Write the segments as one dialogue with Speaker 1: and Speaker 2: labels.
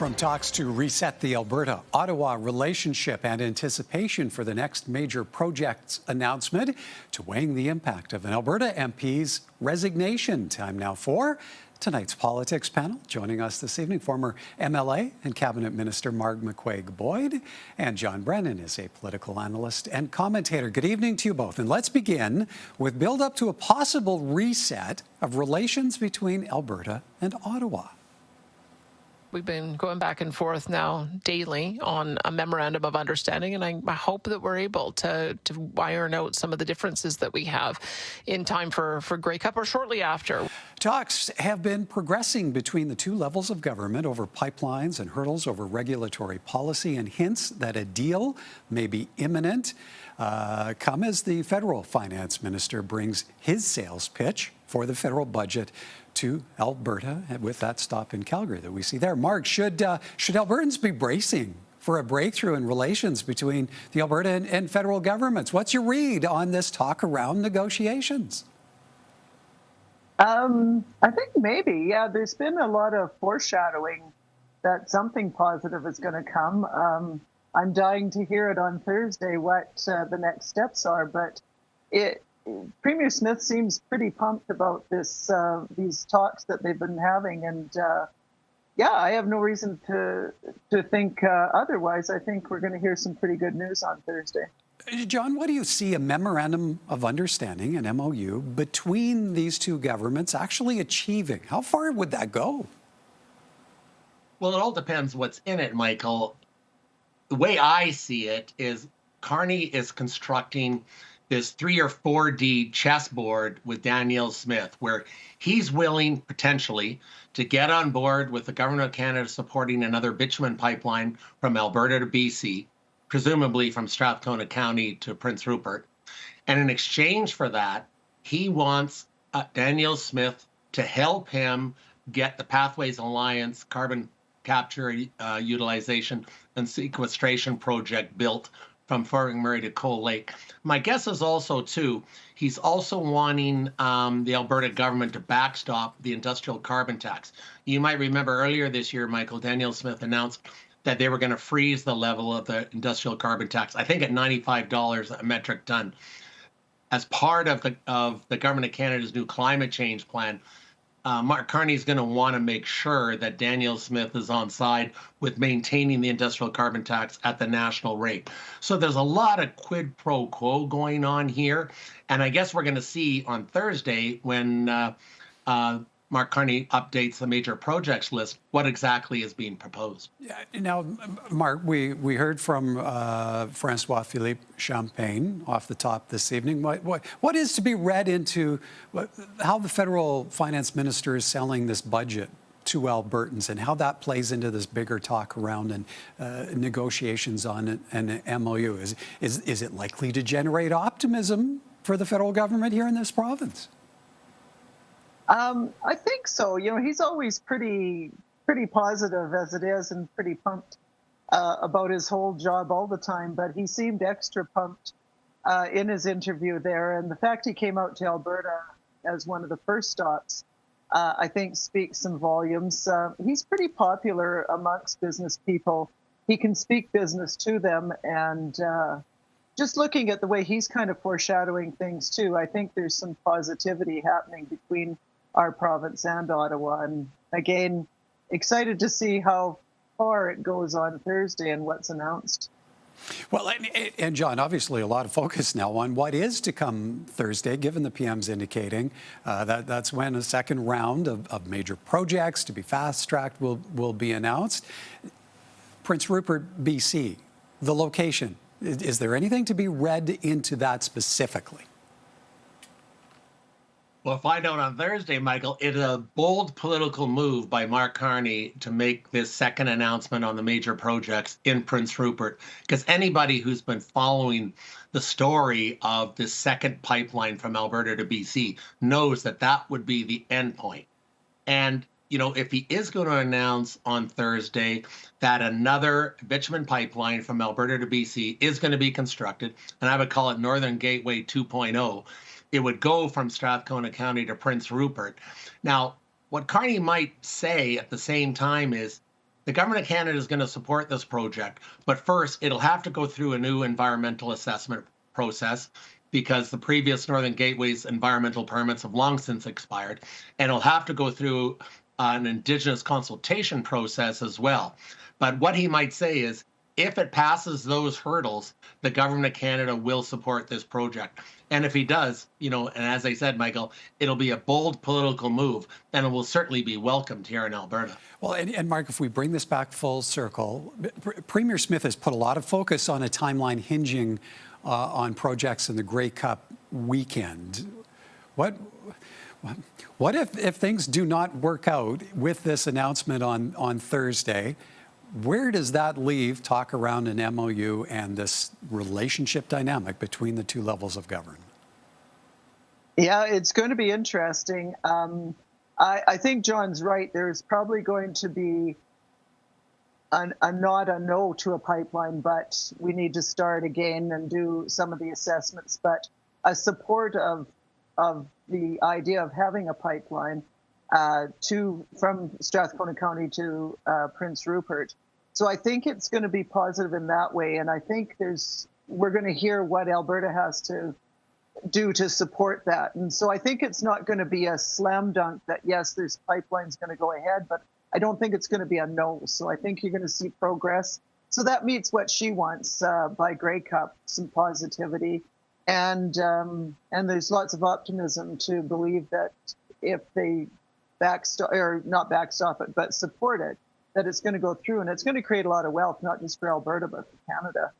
Speaker 1: From talks to reset the Alberta-Ottawa relationship and anticipation for the next major project's announcement, to weighing the impact of an Alberta MP's resignation. Time now for tonight's politics panel. Joining us this evening, former MLA and Cabinet Minister Marg McCuaig-Boyd, and John Brennan is a political analyst and commentator. Good evening to you both. And let's begin with build-up to a possible reset of relations between Alberta and Ottawa.
Speaker 2: We've been going back and forth now daily on a memorandum of understanding, and I hope that we're able to iron out some of the differences that we have in time for Grey Cup or shortly after.
Speaker 1: Talks have been progressing between the two levels of government over pipelines and hurdles over regulatory policy, and hints that a deal may be imminent come as the federal finance minister brings his sales pitch for the federal budget to Alberta, with that stop in Calgary that we see there. Marg, should Albertans be bracing for a breakthrough in relations between the Alberta and federal governments? What's your read on this talk around negotiations?
Speaker 3: I think maybe, yeah. There's been a lot of foreshadowing that something positive is going to come. I'm dying to hear it on Thursday what the next steps are, but Premier Smith seems pretty pumped about these talks that they've been having, and I have no reason to think otherwise. I think we're going to hear some pretty good news on Thursday.
Speaker 1: John, what do you see a memorandum of understanding, an MOU, between these two governments actually achieving? How far would that go?
Speaker 4: Well, it all depends what's in it, Michael. The way I see it is Carney is constructing this 3 or 4D chessboard with Danielle Smith, where he's willing potentially to get on board with the government of Canada supporting another bitumen pipeline from Alberta to BC, presumably from Strathcona County to Prince Rupert. And in exchange for that, he wants Danielle Smith to help him get the Pathways Alliance carbon capture, utilization, and sequestration project built from Fort McMurray to Coal Lake. My guess is also, too, he's also wanting the Alberta government to backstop the industrial carbon tax. You might remember earlier this year, Michael, Danielle Smith announced that they were going to freeze the level of the industrial carbon tax, I think at $95 a metric ton. As part of the Government of Canada's new climate change plan, Mark Carney is going to want to make sure that Danielle Smith is on side with maintaining the industrial carbon tax at the national rate. So there's a lot of quid pro quo going on here. And I guess we're going to see on Thursday when Mark Carney updates the major projects list, what exactly is being proposed.
Speaker 1: Yeah, now, Mark, we heard from François-Philippe Champagne off the top this evening. What is to be read into how the federal finance minister is selling this budget to Albertans, and how that plays into this bigger talk around and negotiations on an MOU? Is it likely to generate optimism for the federal government here in this province?
Speaker 3: I think so. You know, he's always pretty positive as it is, and pretty pumped about his whole job all the time. But he seemed extra pumped in his interview there, and the fact he came out to Alberta as one of the first stops, I think, speaks some volumes. He's pretty popular amongst business people. He can speak business to them, and just looking at the way he's kind of foreshadowing things too, I think there's some positivity happening between our province and Ottawa. And again, excited to see how far it goes on Thursday and what's announced.
Speaker 1: Well, and John, obviously a lot of focus now on what is to come Thursday, given the PM's indicating that's when a second round of major projects to be fast-tracked will be announced. Prince Rupert, BC, the location. Is there anything to be read into that specifically?
Speaker 4: We'll find out on Thursday, Michael. It's a bold political move by Mark Carney to make this second announcement on the major projects in Prince Rupert, because anybody who's been following the story of this second pipeline from Alberta to BC knows that that would be the end point. And, you know, if he is going to announce on Thursday that another bitumen pipeline from Alberta to BC is going to be constructed, and I would call it Northern Gateway 2.0, it would go from Strathcona County to Prince Rupert. Now, what Carney might say at the same time is the government of Canada is going to support this project, but first it'll have to go through a new environmental assessment process because the previous Northern Gateway's environmental permits have long since expired, and it'll have to go through an Indigenous consultation process as well. But what he might say is, if it passes those hurdles, the government of Canada will support this project. And if he does, and as I said, Michael, it'll be a bold political move, and it will certainly be welcomed here in Alberta.
Speaker 1: Well, and Mark, if we bring this back full circle, Premier Smith has put a lot of focus on a timeline hinging on projects in the Grey Cup weekend. What if things do not work out with this announcement on Thursday? Where does that leave talk around an MOU and this relationship dynamic between the two levels of government?
Speaker 3: Yeah, it's going to be interesting. I think John's right. There's probably going to be not a no to a pipeline, but we need to start again and do some of the assessments. But a support of the idea of having a pipeline from Strathcona County to Prince Rupert. So I think it's going to be positive in that way. And I think we're going to hear what Alberta has to do to support that. And so I think it's not going to be a slam dunk that, yes, this pipeline's going to go ahead, but I don't think it's going to be a no. So I think you're going to see progress. So that meets what she wants by Grey Cup, some positivity. And there's lots of optimism to believe that if they not backstop it, but support it, that it's going to go through, and it's going to create a lot of wealth, not just for Alberta, but for Canada.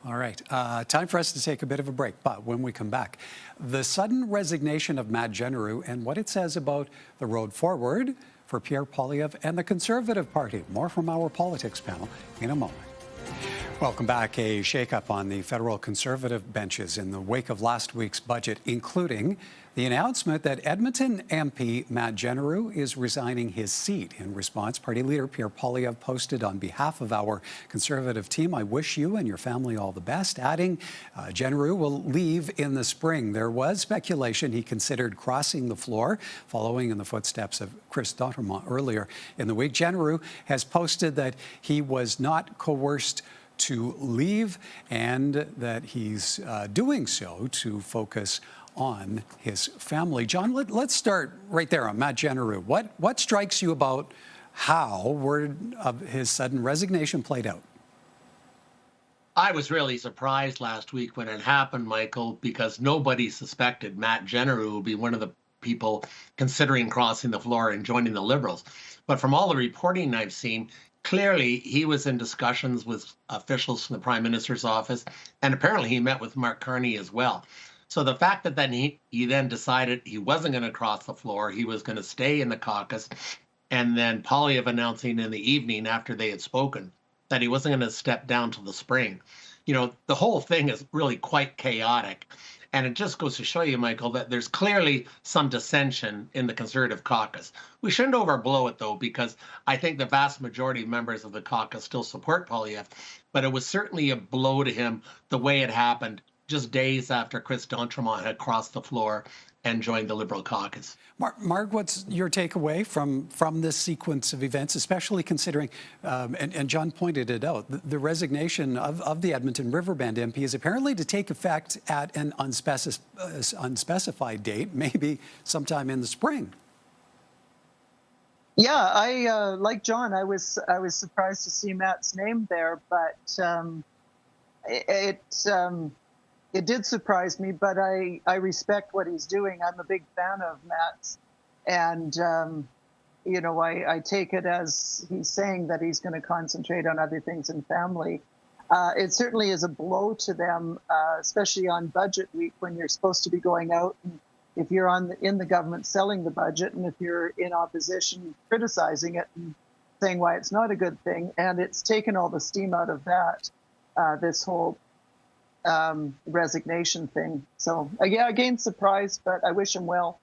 Speaker 1: All right. Time for us to take a bit of a break. But when we come back, the sudden resignation of Matt Jeneroux and what it says about the road forward for Pierre Poilievre and the Conservative Party. More from our politics panel in a moment. Welcome back. A shakeup on the federal Conservative benches in the wake of last week's budget, including the announcement that Edmonton MP Matt Jeneroux is resigning his seat. In response, Party Leader Pierre Poilievre posted on behalf of our Conservative team, "I wish you and your family all the best," adding Jeneroux will leave in the spring. There was speculation he considered crossing the floor, following in the footsteps of Chris D'Entremont earlier in the week. Jeneroux has posted that he was not coerced to leave and that he's doing so to focus on his family. John, let's start right there on Matt Jeneroux. What strikes you about how word of his sudden resignation played out?
Speaker 4: I was really surprised last week when it happened, Michael, because nobody suspected Matt Jeneroux would be one of the people considering crossing the floor and joining the Liberals. But from all the reporting I've seen, clearly he was in discussions with officials from the Prime Minister's office, and apparently he met with Mark Carney as well. So the fact that then he then decided he wasn't going to cross the floor, he was going to stay in the caucus, and then Poilievre announcing in the evening after they had spoken that he wasn't going to step down till the spring. The whole thing is really quite chaotic. And it just goes to show you, Michael, that there's clearly some dissension in the Conservative caucus. We shouldn't overblow it, though, because I think the vast majority of members of the caucus still support Poilievre. But it was certainly a blow to him the way it happened just days after Chris D'Entremont had crossed the floor and joined the Liberal caucus.
Speaker 1: Marg, what's your takeaway from this sequence of events, especially considering, and John pointed it out, the resignation of the Edmonton Riverbend MP is apparently to take effect at an unspecified date, maybe sometime in the spring.
Speaker 3: Yeah, I like John. I was surprised to see Matt's name there, but it did surprise me, but I respect what he's doing. I'm a big fan of Matt's. And, I take it as he's saying that he's going to concentrate on other things in family. It certainly is a blow to them, especially on budget week when you're supposed to be going out. And if you're in the government selling the budget, and if you're in opposition criticizing it and saying why it's not a good thing. And it's taken all the steam out of that, this whole resignation thing. So again, surprised, but I wish him well.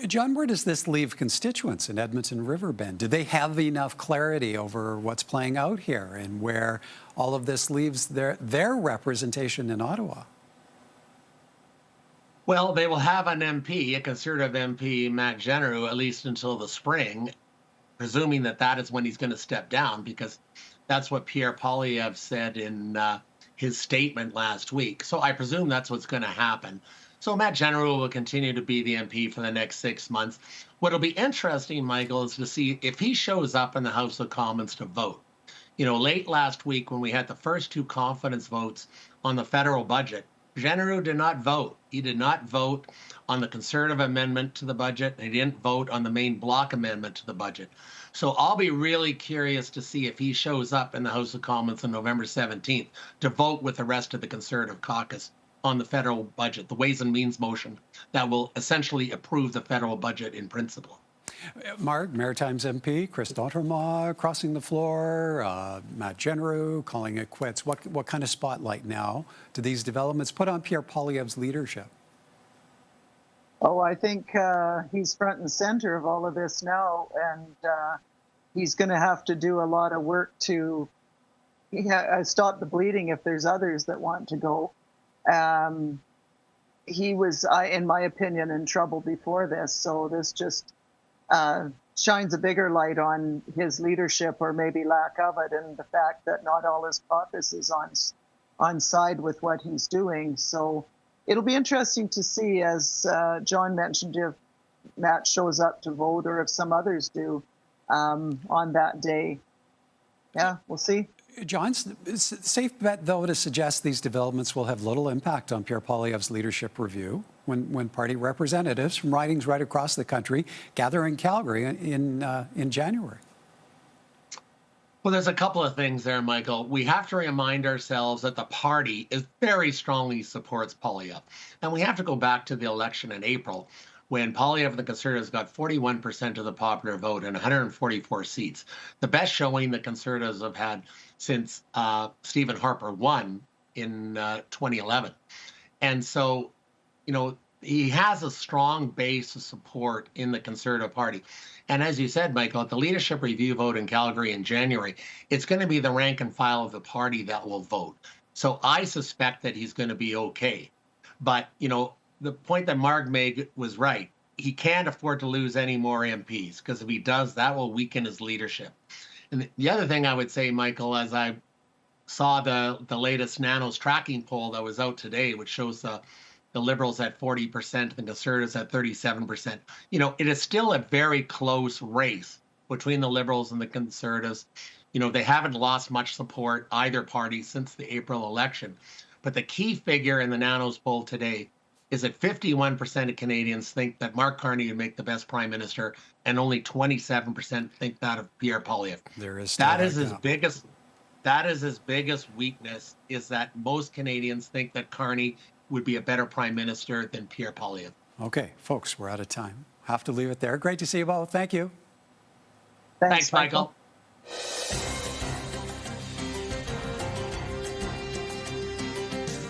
Speaker 1: John, where does this leave constituents in Edmonton Riverbend? Do they have enough clarity over what's playing out here and where all of this leaves their representation in Ottawa?
Speaker 4: Well, they will have an MP, a Conservative MP, Matt Jeneroux, at least until the spring. presuming that that is when he's going to step down, because that's what Pierre Poilievre said in his statement last week. So I presume that's what's going to happen. So Matt Jeneroux will continue to be the MP for the next 6 months. What'll be interesting, Michael, is to see if he shows up in the House of Commons to vote. You know, late last week when we had the first 2 confidence votes on the federal budget, Jeneroux did not vote. He did not vote on the Conservative amendment to the budget, and he didn't vote on the main block amendment to the budget. So I'll be really curious to see if he shows up in the House of Commons on November 17th to vote with the rest of the Conservative caucus on the federal budget, the Ways and Means motion that will essentially approve the federal budget in principle.
Speaker 1: Marg, Maritimes MP, Chris D'Entremont crossing the floor, Matt Jeneroux calling it quits. What kind of spotlight now do these developments put on Pierre Poilievre's leadership?
Speaker 3: Oh, I think he's front and center of all of this now, and he's going to have to do a lot of work to stop the bleeding if there's others that want to go. He was, in my opinion, in trouble before this, so this just shines a bigger light on his leadership, or maybe lack of it, and the fact that not all his caucus is on side with what he's doing. So it'll be interesting to see, as John mentioned, if Matt shows up to vote or if some others do on that day. Yeah, we'll see.
Speaker 1: John, it's a safe bet, though, to suggest these developments will have little impact on Pierre Poilievre's leadership review when party representatives from ridings right across the country gather in Calgary in January.
Speaker 4: Well, there's a couple of things there, Michael. We have to remind ourselves that the party is very strongly supports Poilievre. And we have to go back to the election in April, when Poilievre and the Conservatives got 41% of the popular vote and 144 seats. The best showing the Conservatives have had since Stephen Harper won in 2011. And so, you know, he has a strong base of support in the Conservative Party. And as you said, Michael, at the leadership review vote in Calgary in January, it's going to be the rank and file of the party that will vote. So I suspect that he's going to be okay. But, you know, the point that Marg made was right. He can't afford to lose any more MPs, because if he does, that will weaken his leadership. And the other thing I would say, Michael, as I saw the latest Nanos tracking poll that was out today, which shows the Liberals at 40% and the Conservatives at 37%, you know, it is still a very close race between the Liberals and the Conservatives. You know, they haven't lost much support, either party, since the April election. But the key figure in the Nanos poll today is that 51% of Canadians think that Mark Carney would make the best prime minister, and only 27% think that of Pierre Poilievre. That is his biggest weakness, is that most Canadians think that Carney would be a better prime minister than Pierre Poilievre.
Speaker 1: Okay, folks, we're out of time. Have to leave it there. Great to see you both. Thank you.
Speaker 4: Thanks, Michael.